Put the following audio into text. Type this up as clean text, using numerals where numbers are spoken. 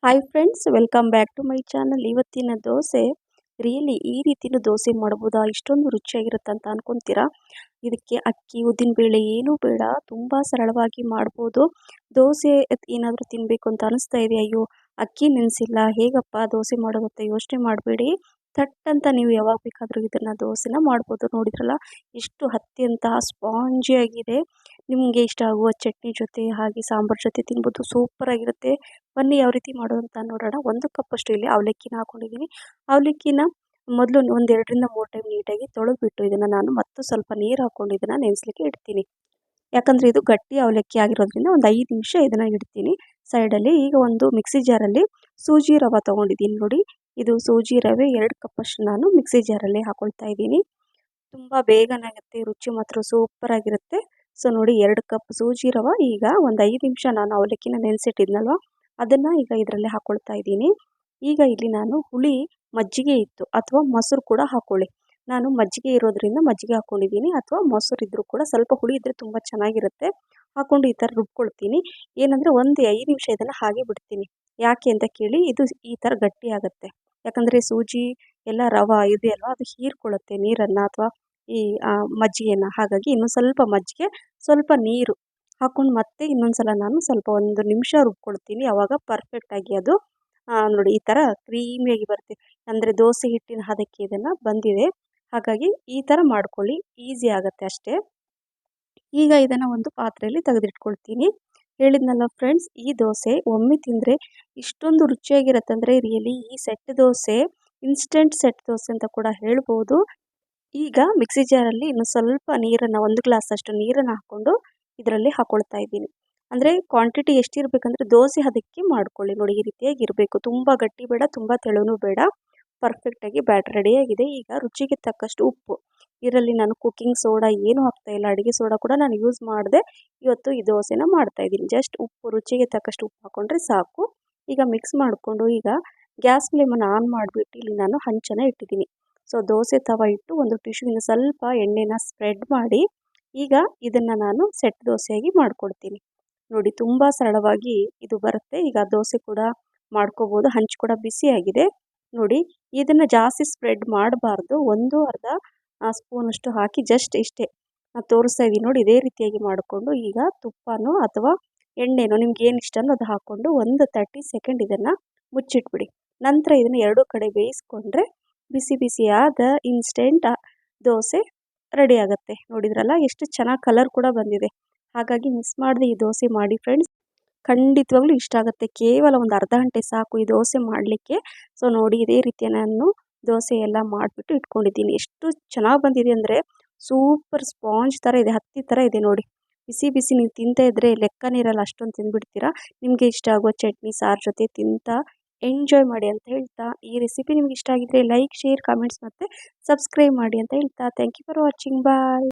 Hi friends, welcome back to my channel. ಇವತ್ತಿನ dosa really ಈ ರೀತಿನೂ ದೋಸೆ ಮಾಡ್ಬೋದಾ, ಇಷ್ಟೊಂದು ರುಚಿಯಾಗಿರುತ್ತೆ ಅಂತ ಅನ್ಕೊಂತೀರಾ. ಇದಕ್ಕೆ ಅಕ್ಕಿ ಉದ್ದಿನಬೇಳೆ ಏನೂ ಬೇಡ, ತುಂಬ ಸರಳವಾಗಿ ಮಾಡ್ಬೋದು. ದೋಸೆ ಏನಾದರೂ ತಿನ್ನಬೇಕು ಅಂತ ಅನಿಸ್ತಾ ಇದೆ, ಅಯ್ಯೋ ಅಕ್ಕಿ ನೆನೆಸಿಲ್ಲ ಹೇಗಪ್ಪ ದೋಸೆ ಮಾಡೋದಂತ ಯೋಚನೆ ಮಾಡಬೇಡಿ. ಥಟ್ ಅಂತ ನೀವು ಯಾವಾಗ ಬೇಕಾದರೂ ಇದನ್ನು ದೋಸೆನ ಮಾಡ್ಬೋದು. ನೋಡಿದ್ರಲ್ಲ ಎಷ್ಟು ಹತ್ತಿಯಂತಹ ಸ್ಪಾಂಜಿಯಾಗಿದೆ. ನಿಮಗೆ ಇಷ್ಟ ಆಗುವ ಚಟ್ನಿ ಜೊತೆ ಹಾಗೆ ಸಾಂಬಾರು ಜೊತೆ ತಿನ್ಬೋದು, ಸೂಪರಾಗಿರುತ್ತೆ. ಬನ್ನಿ ಯಾವ ರೀತಿ ಮಾಡೋದು ಅಂತ ನೋಡೋಣ. 1 ಕಪ್ಪಷ್ಟು ಇಲ್ಲಿ ಅವಲಕ್ಕಿನ ಹಾಕೊಂಡಿದ್ದೀನಿ. ಅವಲಕ್ಕಿನ ಮೊದಲು ಒಂದು 2ರಿಂದ 3 ಟೈಮ್ ನೀಟಾಗಿ ತೊಳೆದ್ಬಿಟ್ಟು ಇದನ್ನು ನಾನು ಮತ್ತು ಸ್ವಲ್ಪ ನೀರು ಹಾಕ್ಕೊಂಡು ಇದನ್ನು ನೆನೆಸ್ಲಿಕ್ಕೆ ಇಡ್ತೀನಿ. ಯಾಕಂದರೆ ಇದು ಗಟ್ಟಿ ಅವಲಕ್ಕಿ ಆಗಿರೋದ್ರಿಂದ ಒಂದು 5 ನಿಮಿಷ ಇದನ್ನು ಇಡ್ತೀನಿ ಸೈಡಲ್ಲಿ. ಈಗ ಒಂದು ಮಿಕ್ಸಿ ಜಾರಲ್ಲಿ ಸೂಜಿ ರವೆ ತೊಗೊಂಡಿದ್ದೀನಿ. ನೋಡಿ, ಇದು ಸೂಜಿ ರವೆ 2 ಕಪ್ಪಷ್ಟು ನಾನು ಮಿಕ್ಸಿ ಜಾರಲ್ಲಿ ಹಾಕೊಳ್ತಾ ಇದ್ದೀನಿ. ತುಂಬ ಬೇಗನೆ ಆಗುತ್ತೆ, ರುಚಿ ಮಾತ್ರ ಸೂಪರಾಗಿರುತ್ತೆ. ಸೊ ನೋಡಿ, 2 ಕಪ್ ಸೂಜಿ ರವೆ. ಈಗ ಒಂದು 5 ನಿಮಿಷ ನಾನು ಅವಲಕ್ಕಿನ ನೆನೆಸಿಟ್ಟಿದ್ನಲ್ವ, ಅದನ್ನು ಈಗ ಇದರಲ್ಲಿ ಹಾಕ್ಕೊಳ್ತಾ ಇದ್ದೀನಿ. ಈಗ ಇಲ್ಲಿ ನಾನು ಹುಳಿ ಮಜ್ಜಿಗೆ ಇತ್ತು ಅಥವಾ ಮೊಸರು ಕೂಡ ಹಾಕ್ಕೊಳ್ಳಿ. ನಾನು ಮಜ್ಜಿಗೆ ಇರೋದ್ರಿಂದ ಮಜ್ಜಿಗೆ ಹಾಕ್ಕೊಂಡಿದ್ದೀನಿ, ಅಥವಾ ಮೊಸರು ಇದ್ದರೂ ಕೂಡ ಸ್ವಲ್ಪ ಹುಳಿ ಇದ್ದರೆ ತುಂಬ ಚೆನ್ನಾಗಿರುತ್ತೆ. ಹಾಕ್ಕೊಂಡು ಈ ಥರ ರುಬ್ಕೊಳ್ತೀನಿ. ಏನಂದರೆ ಒಂದು 5 ನಿಮಿಷ ಇದನ್ನು ಹಾಗೆ ಬಿಡ್ತೀನಿ. ಯಾಕೆ ಅಂತ ಕೇಳಿ, ಇದು ಈ ಥರ ಗಟ್ಟಿ ಆಗುತ್ತೆ. ಯಾಕಂದರೆ ಸೂಜಿ ಎಲ್ಲ ರವೆ ಇದೆ ಅಲ್ವಾ, ಅದು ಹೀರ್ಕೊಳ್ಳುತ್ತೆ ನೀರನ್ನು ಅಥವಾ ಈ ಮಜ್ಜಿಗೆನ. ಹಾಗಾಗಿ ಇನ್ನೊಂದು ಸ್ವಲ್ಪ ಮಜ್ಜಿಗೆ, ಸ್ವಲ್ಪ ನೀರು ಹಾಕ್ಕೊಂಡು ಮತ್ತೆ ಇನ್ನೊಂದು ಸಲ ನಾನು ಸ್ವಲ್ಪ 1 ನಿಮಿಷ ರುಬ್ಕೊಳ್ತೀನಿ. ಆವಾಗ ಪರ್ಫೆಕ್ಟಾಗಿ ಅದು ನೋಡಿ ಈ ಥರ ಕ್ರೀಮಿಯಾಗಿ ಬರುತ್ತೆ. ಅಂದರೆ ದೋಸೆ ಹಿಟ್ಟಿನ ಹದಕ್ಕೆ ಇದನ್ನು ಬಂದಿದೆ. ಹಾಗಾಗಿ ಈ ಥರ ಮಾಡ್ಕೊಳ್ಳಿ, ಈಸಿ ಆಗುತ್ತೆ ಅಷ್ಟೇ. ಈಗ ಇದನ್ನು ಒಂದು ಪಾತ್ರೆಯಲ್ಲಿ ತೆಗೆದಿಟ್ಕೊಳ್ತೀನಿ. ಹೇಳಿದ್ನಲ್ಲ ಫ್ರೆಂಡ್ಸ್, ಈ ದೋಸೆ ಒಮ್ಮೆ ತಿಂದರೆ ಇಷ್ಟೊಂದು ರುಚಿಯಾಗಿರುತ್ತೆ ಅಂದರೆ ರಿಯಲಿ ಈ set dosa instant set dosa ಅಂತ ಕೂಡ ಹೇಳ್ಬೋದು. ಈಗ ಮಿಕ್ಸಿ ಜಾರಲ್ಲಿ ಇನ್ನು ಸ್ವಲ್ಪ ನೀರನ್ನು, 1 ಗ್ಲಾಸ್ ಅಷ್ಟು ನೀರನ್ನು ಹಾಕ್ಕೊಂಡು ಇದರಲ್ಲಿ ಹಾಕ್ಕೊಳ್ತಾ ಇದ್ದೀನಿ. ಅಂದರೆ ಕ್ವಾಂಟಿಟಿ ಎಷ್ಟಿರಬೇಕಂದ್ರೆ ದೋಸೆ ಹದಕ್ಕೆ ಮಾಡ್ಕೊಳ್ಳಿ. ನೋಡಿ, ಈ ರೀತಿಯಾಗಿ ಇರಬೇಕು. ತುಂಬ ಗಟ್ಟಿ ಬೇಡ, ತುಂಬ ತೆಳುನೂ ಬೇಡ. ಪರ್ಫೆಕ್ಟಾಗಿ ಬ್ಯಾಟರ್ ರೆಡಿಯಾಗಿದೆ. ಈಗ ರುಚಿಗೆ ತಕ್ಕಷ್ಟು ಉಪ್ಪು. ಇದರಲ್ಲಿ ನಾನು ಕುಕ್ಕಿಂಗ್ ಸೋಡಾ ಏನೂ ಹಾಕ್ತಾಯಿಲ್ಲ, ಅಡುಗೆ ಸೋಡಾ ಕೂಡ ನಾನು ಯೂಸ್ ಮಾಡದೆ ಇವತ್ತು ಈ ದೋಸೆನ ಮಾಡ್ತಾಯಿದ್ದೀನಿ. ಜಸ್ಟ್ ಉಪ್ಪು, ರುಚಿಗೆ ತಕ್ಕಷ್ಟು ಉಪ್ಪು ಹಾಕ್ಕೊಂಡ್ರೆ ಸಾಕು. ಈಗ ಮಿಕ್ಸ್ ಮಾಡಿಕೊಂಡು ಈಗ ಗ್ಯಾಸ್ ಫ್ಲೇಮನ್ನು ಆನ್ ಮಾಡಿಬಿಟ್ಟು ಇಲ್ಲಿ ನಾನು ಹಂಚನ್ನು ಇಟ್ಟಿದ್ದೀನಿ. ಸೊ ದೋಸೆ ತವ ಇಟ್ಟು ಒಂದು ಟಿಶ್ಯೂವಿನ ಸ್ವಲ್ಪ ಎಣ್ಣೆನ ಸ್ಪ್ರೆಡ್ ಮಾಡಿ ಈಗ ಇದನ್ನು ನಾನು ಸೆಟ್ ದೋಸೆಯಾಗಿ ಮಾಡ್ಕೊಡ್ತೀನಿ. ನೋಡಿ, ತುಂಬ ಸರಳವಾಗಿ ಇದು ಬರುತ್ತೆ. ಈಗ ದೋಸೆ ಕೂಡ ಮಾಡ್ಕೋಬೋದು. ಹಂಚು ಕೂಡ ಬಿಸಿಯಾಗಿದೆ. ನೋಡಿ, ಇದನ್ನು ಜಾಸ್ತಿ ಸ್ಪ್ರೆಡ್ ಮಾಡಬಾರ್ದು. 1/2 ಸ್ಪೂನಷ್ಟು ಹಾಕಿ ಜಸ್ಟ್ ಇಷ್ಟೇ ತೋರಿಸ್ತಾ ಇದ್ದೀನಿ. ನೋಡಿ, ಇದೇ ರೀತಿಯಾಗಿ ಮಾಡಿಕೊಂಡು ಈಗ ತುಪ್ಪನೋ ಅಥವಾ ಎಣ್ಣೆನೋ ನಿಮ್ಗೆ ಏನು ಇಷ್ಟನೋ ಅದು ಹಾಕ್ಕೊಂಡು ಒಂದು 30 ಸೆಕೆಂಡ್ ಇದನ್ನು ಮುಚ್ಚಿಟ್ಬಿಡಿ. ನಂತರ ಇದನ್ನು 2 ಕಡೆ ಬೇಯಿಸ್ಕೊಂಡ್ರೆ ಬಿಸಿ ಬಿಸಿಯಾದ ಇನ್ಸ್ಟೆಂಟ್ ದೋಸೆ ರೆಡಿ ಆಗುತ್ತೆ. ನೋಡಿದ್ರಲ್ಲ ಎಷ್ಟು ಚೆನ್ನಾಗಿ ಕಲರ್ ಕೂಡ ಬಂದಿದೆ. ಹಾಗಾಗಿ ಮಿಸ್ ಮಾಡದೆ ಈ ದೋಸೆ ಮಾಡಿ ಫ್ರೆಂಡ್ಸ್, ಖಂಡಿತವಾಗ್ಲೂ ಇಷ್ಟ ಆಗುತ್ತೆ. ಕೇವಲ ಒಂದು ಅರ್ಧ ಗಂಟೆ ಸಾಕು ಈ ದೋಸೆ ಮಾಡಲಿಕ್ಕೆ. ಸೊ ನೋಡಿ, ಇದೇ ರೀತಿಯ ನಾನು ದೋಸೆ ಎಲ್ಲ ಮಾಡಿಬಿಟ್ಟು ಇಟ್ಕೊಂಡಿದ್ದೀನಿ. ಎಷ್ಟು ಚೆನ್ನಾಗಿ ಬಂದಿದೆ ಅಂದರೆ ಸೂಪರ್ ಸ್ಪಾಂಜ್ ಥರ ಇದೆ, ಹತ್ತಿ ಥರ ಇದೆ. ನೋಡಿ, ಬಿಸಿ ಬಿಸಿ ನೀವು ತಿಂತಾ ಇದ್ದರೆ ಲೆಕ್ಕನೇ ಇರಲ್ಲ, ಅಷ್ಟೊಂದು ತಿಂದುಬಿಡ್ತೀರಾ. ನಿಮಗೆ ಇಷ್ಟ ಆಗೋ ಚಟ್ನಿ ಸಾರು ಜೊತೆ ತಿಂತಾ ಎಂಜಾಯ್ ಮಾಡಿ ಅಂತ ಹೇಳ್ತಾ, ಈ ರೆಸಿಪಿ ನಿಮ್ಗೆ ಇಷ್ಟ ಆಗಿದ್ರೆ ಲೈಕ್, ಶೇರ್, ಕಮೆಂಟ್ಸ್ ಮತ್ತು ಸಬ್ಸ್ಕ್ರೈಬ್ ಮಾಡಿ ಅಂತ ಹೇಳ್ತಾ, thank you for watching. Bye.